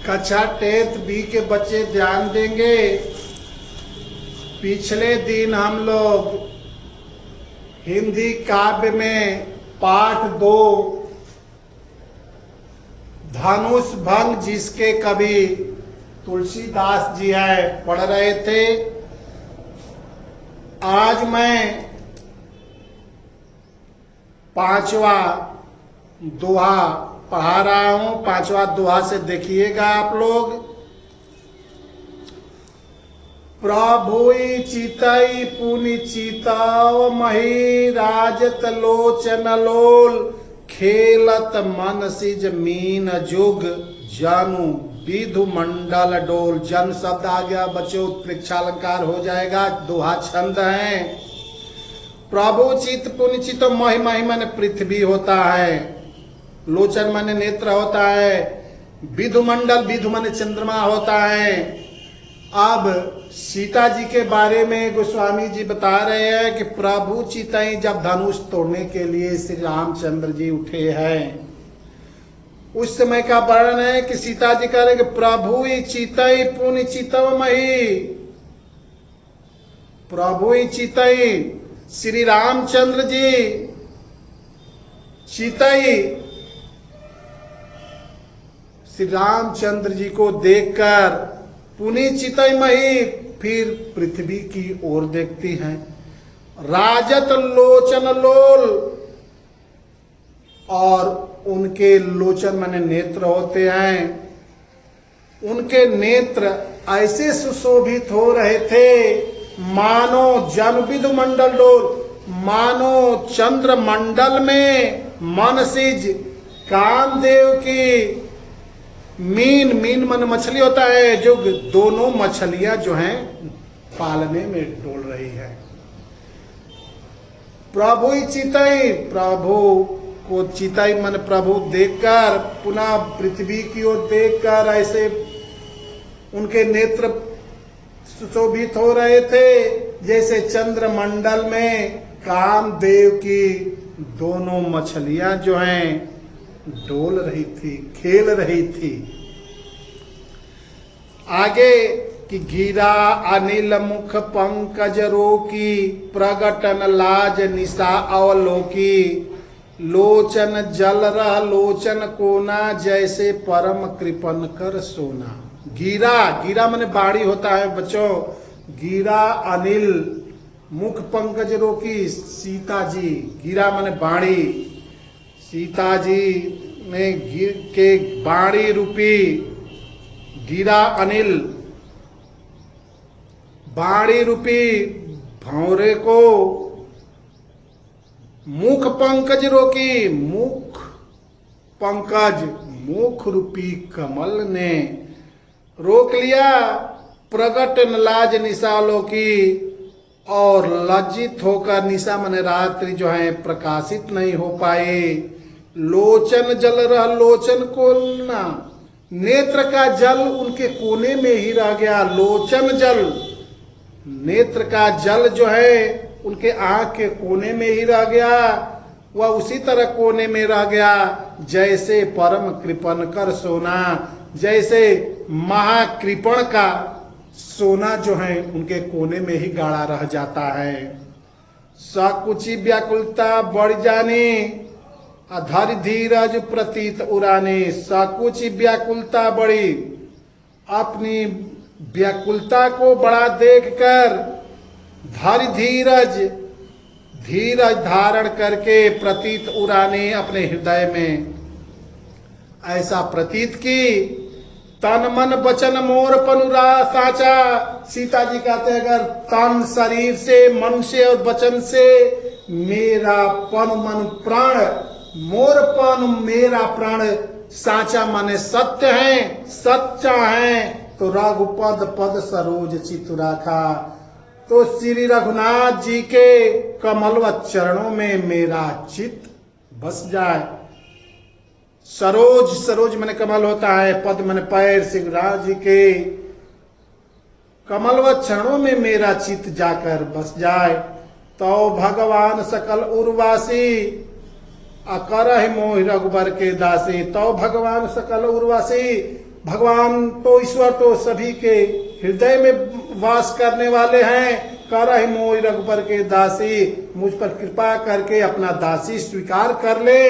कक्षा 10th B के बच्चे ध्यान देंगे। पिछले दिन हम लोग हिंदी काव्य में पाठ 2 धनुष भंग जिसके कवि तुलसीदास जी है पढ़ रहे थे। आज मैं 5वां दोहा पढ़ा रहा हूं। 5वां दोहा से देखिएगा आप लोग। प्रभुई चितई पुनि चिताव मही राजत लोचन लोल खेलत मन सिज मीन जुग जानू विधु मंडल डोल। जन शब्द आ गया बच्चों, उत्प्रेक्षालंकार हो जाएगा। दोहा छंद है। प्रभु चित पुनि चित मही, मही माने पृथ्वी होता है, लोचन माने नेत्र होता है, विधु मंडल विधु माने चंद्रमा होता है। अब सीता जी के बारे में गोस्वामी जी बता रहे हैं कि प्रभु चितई जब धनुष तोड़ने के लिए श्री रामचंद्र जी उठे हैं, उस समय का वर्णन है कि सीता जी कह रहे कि प्रभु चितई पुनि चितवमहि। प्रभु चितई श्री रामचंद्र जी चितई श्री रामचंद्र जी को देखकर पुनि चितई मही फिर पृथ्वी की ओर देखती हैं। राजत लोचन लोल, और उनके लोचन माने नेत्र होते हैं, उनके नेत्र ऐसे सुशोभित हो रहे थे मानो जनविधु मंडल डोल, मानो चंद्र मंडल में मनसिज कामदेव की मीन, मीन मन मछली होता है, जो दोनों मछलियां जो हैं पालने में डोल रही है। प्रभु चितई, प्रभु को चितई मन प्रभु देखकर पुनः पृथ्वी की ओर देखकर ऐसे उनके नेत्र सुशोभित हो रहे थे जैसे चंद्र मंडल में कामदेव की दोनों मछलियां जो हैं डोल रही थी, खेल रही थी। आगे कि गिरा अनिल मुख पंकज रोकी प्रगटन लाज निशा अवलोकी लोचन जल रह लोचन कोना जैसे परम कृपन कर सोना। गिरा, गिरा माने बाड़ी होता है बच्चों। गिरा अनिल मुख पंकज रोकी सीता जी, गिरा माने बाड़ी। सीता जी ने गिर के बाड़ी रूपी गिरा अनिल बाड़ी रूपी भौरे को मुख पंकज रोकी, मुख पंकज मुख रूपी कमल ने रोक लिया। प्रगट लाज निशालों की, और लज्जित होकर निशा माने रात्रि जो है प्रकाशित नहीं हो पाए। लोचन जल रह लोचन कोना, नेत्र का जल उनके कोने में ही रह गया। लोचन जल, नेत्र का जल जो है उनके आंख के कोने में ही रह गया। वह उसी तरह कोने में रह गया जैसे परम कृपण कर सोना, जैसे महाकृपण का सोना जो है उनके कोने में ही गाड़ा रह जाता है। सकुची व्याकुलता बढ़ जानी अधर धीरज प्रतीत उराने। सकुची व्याकुलता बढ़ी, अपनी व्याकुलता को बड़ा देखकर धर धीरज, धीरज धारण करके प्रतीत उराने अपने हृदय में ऐसा प्रतीत की। तन मन वचन मोर पनुरा साचा। सीता जी कहते हैं अगर तन शरीर से, मन से और वचन से मेरा पन मन प्राण, मोर पन मेरा प्राण साचा माने सत्य है, सच्चा है, तो रघुपद पद सरोज चित राखा। तो श्री रघुनाथ जी के कमलवत चरणों में मेरा चित्त बस जाए। सरोज, सरोज माने कमल होता है, पद माने पैर। श्री राज जी के कमलवत चरणों में मेरा चित्त जाकर बस जाए। तो भगवान सकल उर्वासी अकर मोहि रघुबर के दासी। तो भगवान सकल उर्वासी, भगवान तो ईश्वर तो सभी के हृदय में वास करने वाले हैं। करहि मोहि रघुबर के दासी, मुझ पर कृपा करके अपना दासी स्वीकार कर ले।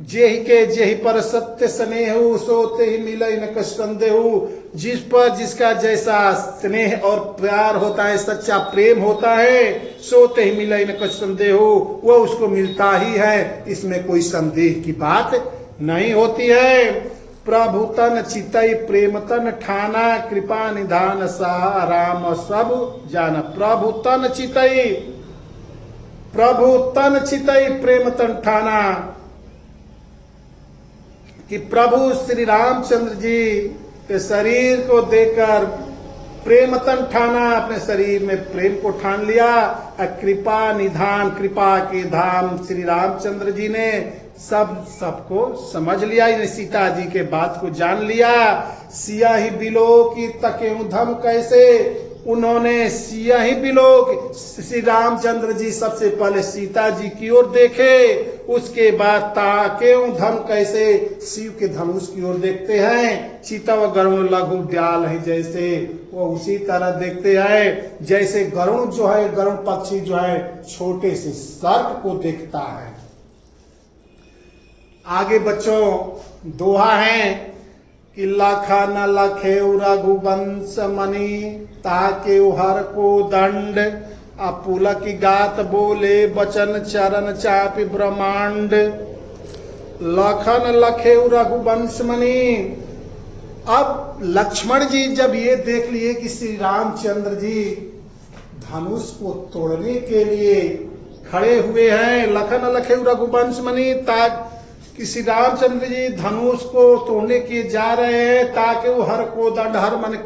जेहि के जेहि पर सत्य स्नेहु, सोते ही मिलई न कछु संदेहु। जिस पर जिसका जैसा स्नेह और प्यार होता है, सच्चा प्रेम होता है, सोते ही मिलई न कछु संदेहु, वह उसको मिलता ही है, इसमें कोई संदेह की बात नहीं होती है। प्रभु तन चितई प्रेम तन ठाना, कृपा निधान सा राम सब जाना। प्रभु तन चितई प्रेम तन ठाना, कि प्रभु श्री रामचंद्र जी के शरीर को देखकर प्रेम तन ठाना, अपने शरीर में प्रेम को ठान लिया। कृपा निधान, कृपा के धाम श्री रामचंद्र जी ने सबको समझ लिया। इन्हें सीता जी के बात को जान लिया। सिया ही बिलो की तकेऊ धम कैसे, उन्होंने सिया ही बिलो, श्री रामचंद्र जी सबसे पहले सीता जी की ओर देखे, उसके बाद ताकेऊ धम कैसे, शिव के धनुष की ओर देखते हैं। चितव गरुण लघु ब्याल है जैसे, वो उसी तरह देखते हैं जैसे गरुण जो है, गरुण पक्षी जो है छोटे से सर्प को देखता है। आगे बच्चों दोहा है कि लखा न लखे रघुवंश मणि, ताके हर को दंड, अपुलक गात बोले बचन चरण चापि ब्रह्मांड। लखन लखे रघुवंश मणि। अब लक्ष्मण जी जब ये देख लिए कि श्री रामचंद्र जी धनुष को तोड़ने के लिए खड़े हुए हैं, लखन लखे रघुवंश मणि, कि श्री रामचंद्र जी धनुष को तोड़ने के जा रहे हैं, ताकि वो हर को दंड, हर मन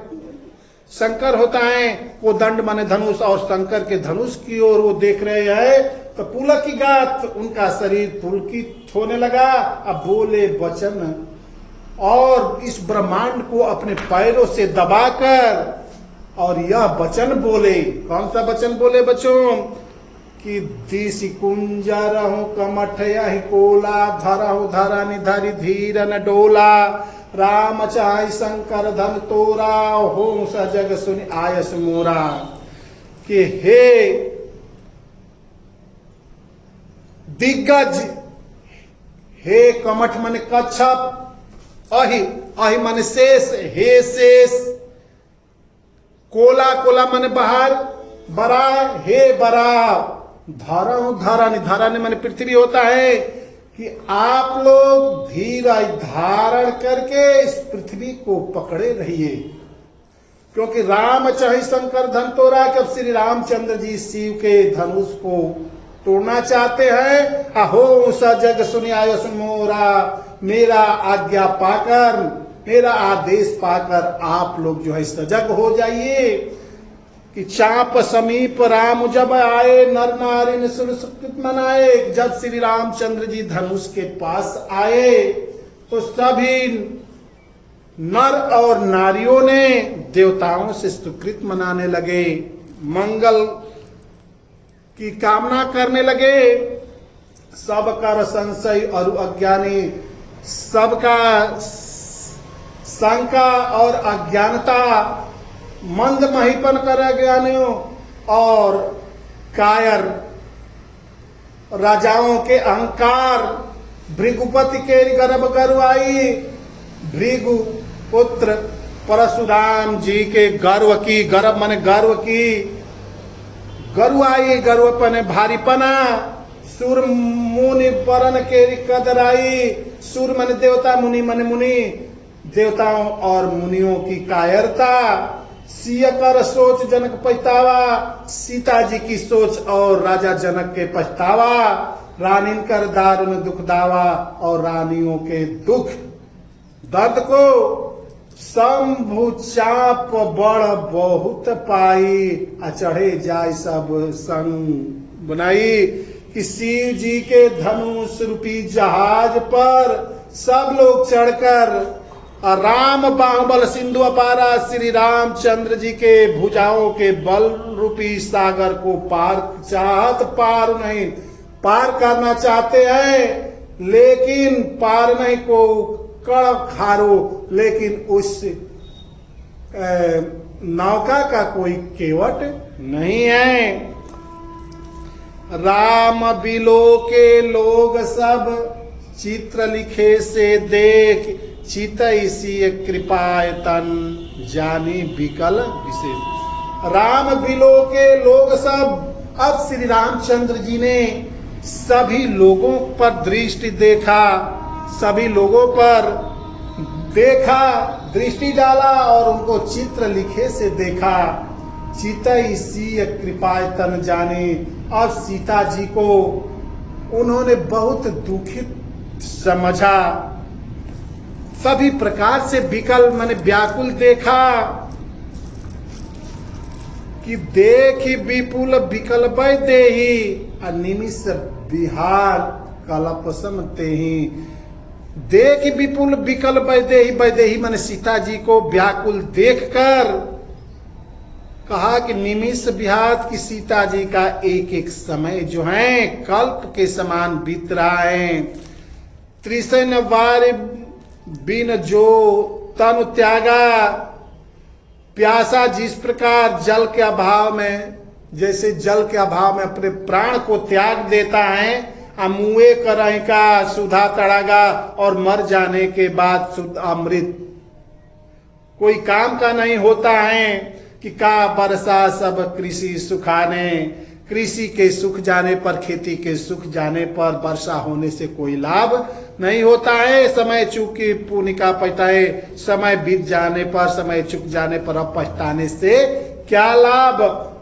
शंकर होता है, वो दंड माने धनुष, और शंकर के धनुष की ओर वो देख रहे हैं। तो पुलक की गात, उनका शरीर पुलकित होने लगा। अब बोले वचन, और इस ब्रह्मांड को अपने पैरों से दबाकर और यह वचन बोले। कौन सा वचन बोले बच्चों? कि दिशि कुंजरहु कमठ यहि कोला, धरहु धरनि धरि धीर न डोला, राम चाहि शंकर धन तोरा, हो सजग सुनि आयस मोरा। कि हे दिग्गज, हे कमठ मन कच्छप, अहि अहि मन शेष, हे शेष, कोला कोला मन बाहर, बरा हे बरा, धरण धरण मन पृथ्वी होता है, कि आप लोग धीरा धारण करके इस पृथ्वी को पकड़े रहिए। क्योंकि राम चाहे शंकर धन तोड़ा, कि अब श्री रामचंद्र जी शिव के धनुष को तोड़ना चाहते हैं। अहो सजग सुनि आयस मोरा, मेरा आज्ञा पाकर, मेरा आदेश पाकर आप लोग जो है सजग हो जाइए। कि चाप समीप राम जब आए, नर नारी ने सुकृत मनाए। जब श्री रामचंद्र जी धनुष के पास आए तो सभी नर और नारियों ने देवताओं से सुकृत मनाने लगे, मंगल की कामना करने लगे। सबका संशय और अज्ञानी, सबका शंका और अज्ञानता, मंद महीपन कर ज्ञानियों और कायर राजाओं के अहंकार, भृगुपति के गर्भ गरुआई, भृगु पुत्र परशुराम जी के गर्व की, गर्भ माने गर्व की, गरुआई गर्वपन भारीपना, सुर मुनि परन के कदराई, सुर मन देवता, मुनि मन मुनि, देवताओं और मुनियों की कायरता। सिय कर सोच जनक पछतावा, सीता जी की सोच और राजा जनक के पछतावा। रानीन कर दारुण दुख दावा, और रानियों के दुख दर्द को। शंभु चाप बड़ बहुत पाई, चढ़े जाय सब संग बनाई। कि शिव जी के धनुष रूपी जहाज पर सब लोग चढ़कर राम बाहुबल सिंधु अपारा, श्री रामचंद्र जी के भुजाओं के बल रूपी सागर को पार नहीं, पार करना चाहते हैं, लेकिन पार नहीं को कड़क खारो, लेकिन उस नौका का कोई केवट नहीं है। राम बिलो के लोग सब चित्र लिखे से देख, चितैसी कृपायतन जानी विकल विशेष। राम बिलो के लोग सब, अब श्री रामचंद्र जी ने सभी लोगों पर दृष्टि देखा, सभी लोगों पर देखा, दृष्टि डाला और उनको चित्र लिखे से देखा। चितैसी कृपायतन जाने, अब सीता जी को उन्होंने बहुत दुखित समझा, सभी प्रकार से विकल माने व्याकुल देखा कि देखी विपुल विकल वैदेही निमिष बिहार कलपसम तेहि। देखी विपुल विकल वैदेही, वैदेही माने सीता जी को व्याकुल देखकर कहा कि निमिष बिहार की सीता जी का एक एक समय जो है कल्प के समान बीत रहा है। त्रिशैन वार बिन जो तनु त्यागा, प्यासा जिस प्रकार जल के अभाव में, जैसे जल के अभाव में अपने प्राण को त्याग देता है, मुए करही का सुधा तड़ागा, और मर जाने के बाद शुद्ध अमृत कोई काम का नहीं होता है कि का वर्षा सब कृषि सुखाने। कृषि के सुख जाने पर, खेती के सुख जाने पर वर्षा होने से कोई लाभ नहीं होता है। समय चूकी पुण्य का पछताए, समय बीत जाने पर, समय चुक जाने पर अब पछताने से क्या लाभ।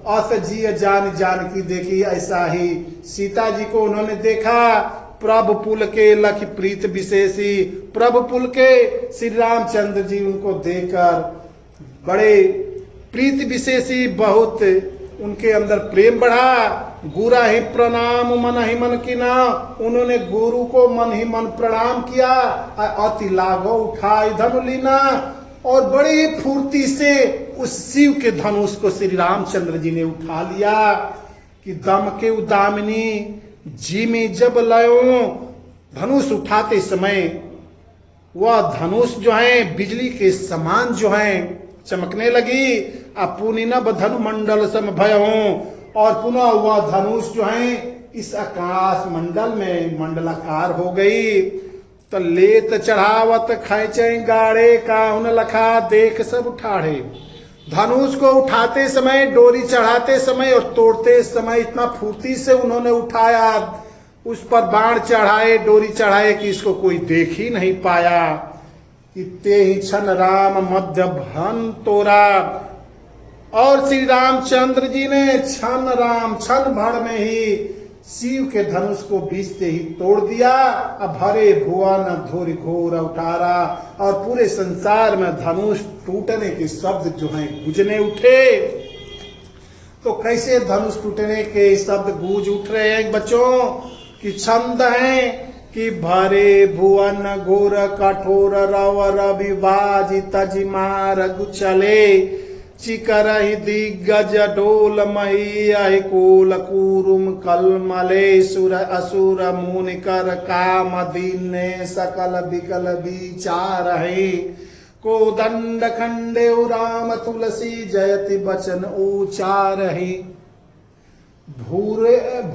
अस जी जान जानकी देखी, ऐसा ही सीता जी को उन्होंने देखा। प्रभु पुल के लख प्रीत विशेषी, प्रभु पुल के श्री रामचंद्र जी उनको देखकर बड़े प्रीत विशेषी, बहुत उनके अंदर प्रेम बढ़ा। गुरा ही प्रणाम मन ही मन किना, उन्होंने गुरु को मन ही मन प्रणाम किया। अति लागो उठाई धनु लीना, और बड़ी फुर्ती से उस शिव के धनुष को श्री रामचंद्र जी ने उठा लिया कि दम के उदामिनी जी में जब लयो। धनुष उठाते समय वह धनुष जो है बिजली के समान जो है चमकने लगी। अपुनि नभ धनु मंडल सम भयहूं, और पुनः वह धनुष जो है इस आकाश मंडल में मंडलाकार हो गई। तो लेत चढ़ावत खैचे गाड़े काहुन लखा, देख सब ठाड़े। धनुष को उठाते समय, डोरी चढ़ाते समय और तोड़ते समय इतना फुर्ती से उन्होंने उठाया, उस पर बाण चढ़ाए, डोरी चढ़ाए कि इसको कोई देख ही नहीं पाया। ते ही क्षण राम मध्य भन तोरा, और श्री रामचंद्र जी ने क्षण भर में ही शिव के धनुष को बीच से ही तोड़ दिया। अब भरे भुवन धोरी घोर उतारा, और पूरे संसार में धनुष टूटने के शब्द जो हैं गूंजने उठे। तो कैसे धनुष टूटने के शब्द गूंज उठ रहे हैं बच्चों की छंद है कि भरे भुवन घोर कठोर रव रवि बाज तजिमार गुचले। चिकरहि दिग्गज डोल मही कूल कूरुम कलमले। सुर असुर मुनिकर काम दीने सकल बिकल विचार है। को दंड खंडे राम तुलसी जयति बचन उचार है।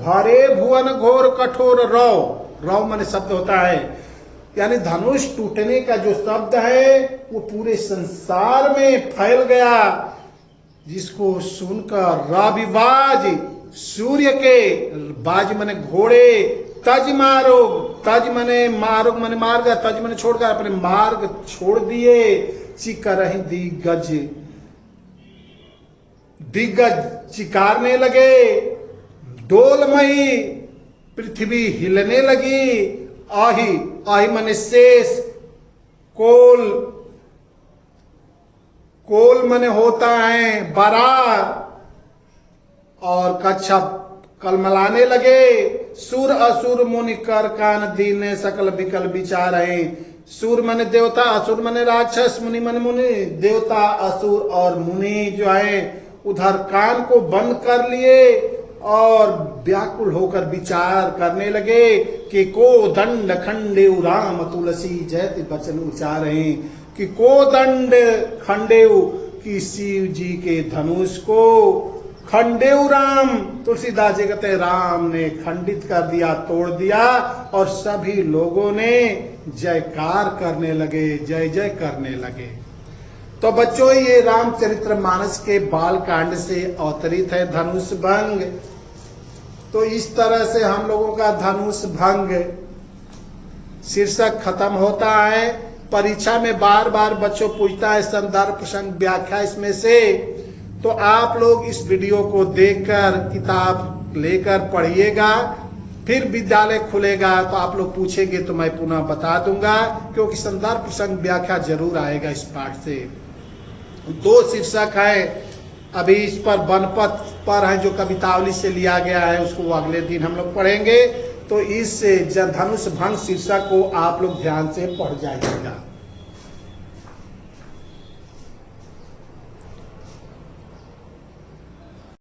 भरे भुवन घोर कठोर रव, रव माने शब्द होता है, यानी धनुष टूटने का जो शब्द है वो पूरे संसार में फैल गया, जिसको सुनकर रविबाज सूर्य के, बाज माने घोड़े, तज मारो, तज माने मारो माने मार गया, तज माने छोड़कर अपने मार्ग छोड़ दिए। चिकरहि दिग्गज, दिग्गज चिकारने लगे। डोलमयी पृथ्वी हिलने लगी। आही, आही माने शेष। कोल, कोल माने होता है बरार, और कच्छप कलमलाने लगे। सुर असुर मुनि कर कान दीने सकल विकल विचार है। सुर माने देवता, असुर माने राक्षस, मुनि माने मुनि। देवता, असुर और मुनि जो है उधर कान को बंद कर लिए और व्याकुल होकर विचार करने लगे कि को दंड खंडेव राम तुलसी जयति वचन उच्चारे, कि को दंड खंडेव, कि शिव जी के धनुष को खंडेव राम, तुलसीदास जी कहते हैं राम ने खंडित कर दिया, तोड़ दिया, और सभी लोगों ने जयकार करने लगे, जय जय करने लगे। तो बच्चों ये रामचरितमानस के बाल कांड से अवतरित है धनुष भंग। तो इस तरह से हम लोगों का धनुष भंग शीर्षक खत्म होता है। परीक्षा में बार बार बच्चों पूछता है संदर्भ प्रसंग व्याख्या इसमें से, तो आप लोग इस वीडियो को देखकर किताब लेकर पढ़िएगा। फिर विद्यालय खुलेगा तो आप लोग पूछेंगे तो मैं पुनः बता दूंगा, क्योंकि संदर्भ प्रसंग व्याख्या जरूर आएगा इस पाठ से। 2 शीर्षक है अभी इस पर, बनपथ पर है जो कवितावली से लिया गया है, उसको अगले दिन हम लोग पढ़ेंगे। तो इस धनुष भंग शीर्षक को आप लोग ध्यान से पढ़ जाइएगा।